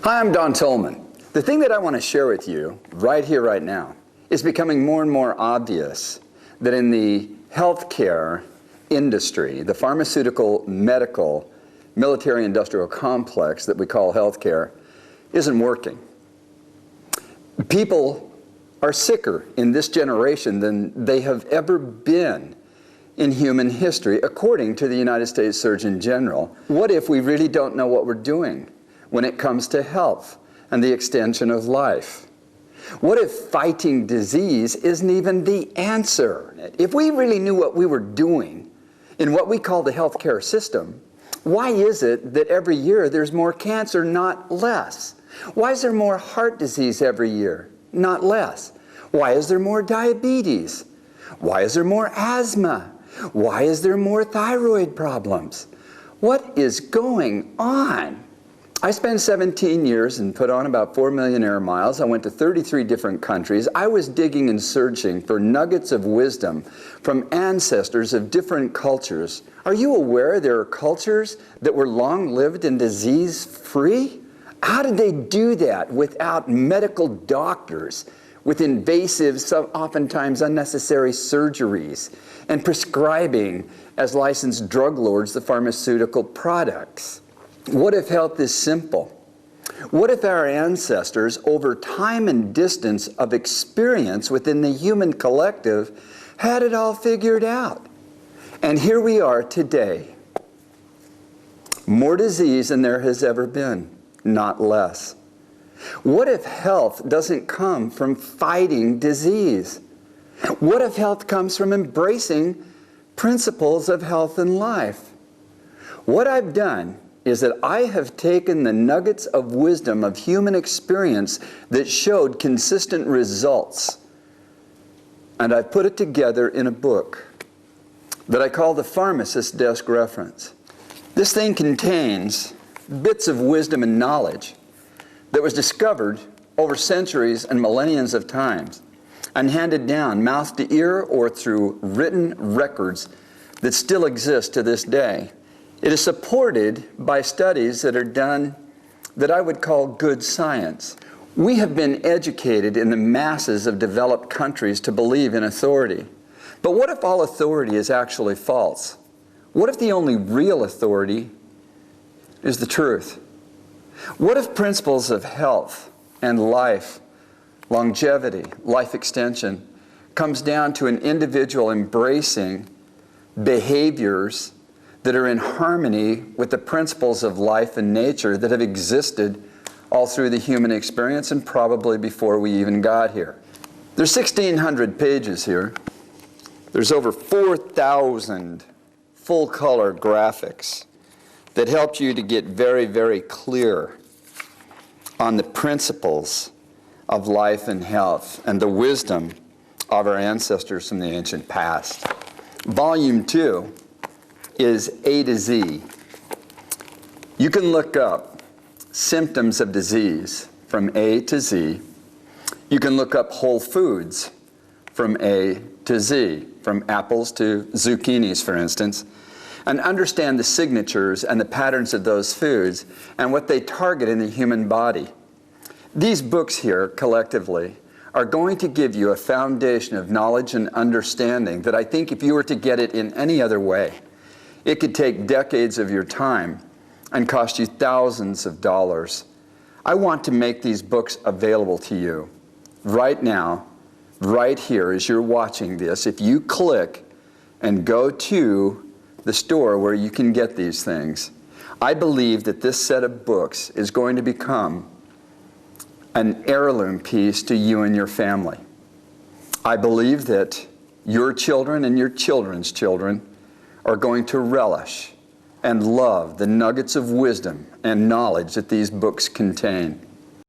Hi, I'm Don Tolman. The thing that I want to share with you right here, right now, is becoming more and more obvious that in the healthcare industry, the pharmaceutical, medical, military-industrial complex that we call healthcare isn't working. People are sicker in this generation than they have ever been in human history, according to the United States Surgeon General. What if we really don't know what we're doing when it comes to health and the extension of life? What if fighting disease isn't even the answer? If we really knew what we were doing in what we call the healthcare system, why is it that every year there's more cancer, not less? Why is there more heart disease every year, not less? Why is there more diabetes? Why is there more asthma? Why is there more thyroid problems? What is going on? I spent 17 years and put on about 4 million air miles. I went to 33 different countries. I was digging and searching for nuggets of wisdom from ancestors of different cultures. Are you aware there are cultures that were long-lived and disease-free? How did they do that without medical doctors, with invasive, oftentimes unnecessary surgeries, and prescribing as licensed drug lords the pharmaceutical products? What if health is simple? What if our ancestors, over time and distance of experience within the human collective, had it all figured out? And here we are today. More disease than there has ever been, not less. What if health doesn't come from fighting disease? What if health comes from embracing principles of health and life? What I've done is that I have taken the nuggets of wisdom of human experience that showed consistent results, and I've put it together in a book that I call the Farmacist Desk Reference. This thing contains bits of wisdom and knowledge that was discovered over centuries and millenniums of times and handed down mouth to ear or through written records that still exist to this day. It is supported by studies that are done that I would call good science. We have been educated in the masses of developed countries to believe in authority. But what if all authority is actually false? What if the only real authority is the truth? What if principles of health and life, longevity, life extension, comes down to an individual embracing behaviors that are in harmony with the principles of life and nature that have existed all through the human experience and probably before we even got here? There's 1,600 pages here. There's over 4,000 full-color graphics that help you to get very, very clear on the principles of life and health and the wisdom of our ancestors from the ancient past. Volume 2 is A to Z. You can look up symptoms of disease from A to Z. You can look up whole foods from A to Z, from apples to zucchinis, for instance, and understand the signatures and the patterns of those foods and what they target in the human body. These books here, collectively, are going to give you a foundation of knowledge and understanding that I think if you were to get it in any other way, it could take decades of your time and cost you thousands of dollars. I want to make these books available to you right now, right here as you're watching this. If you click and go to the store where you can get these things, I believe that this set of books is going to become an heirloom piece to you and your family. I believe that your children and your children's children are going to relish and love the nuggets of wisdom and knowledge that these books contain.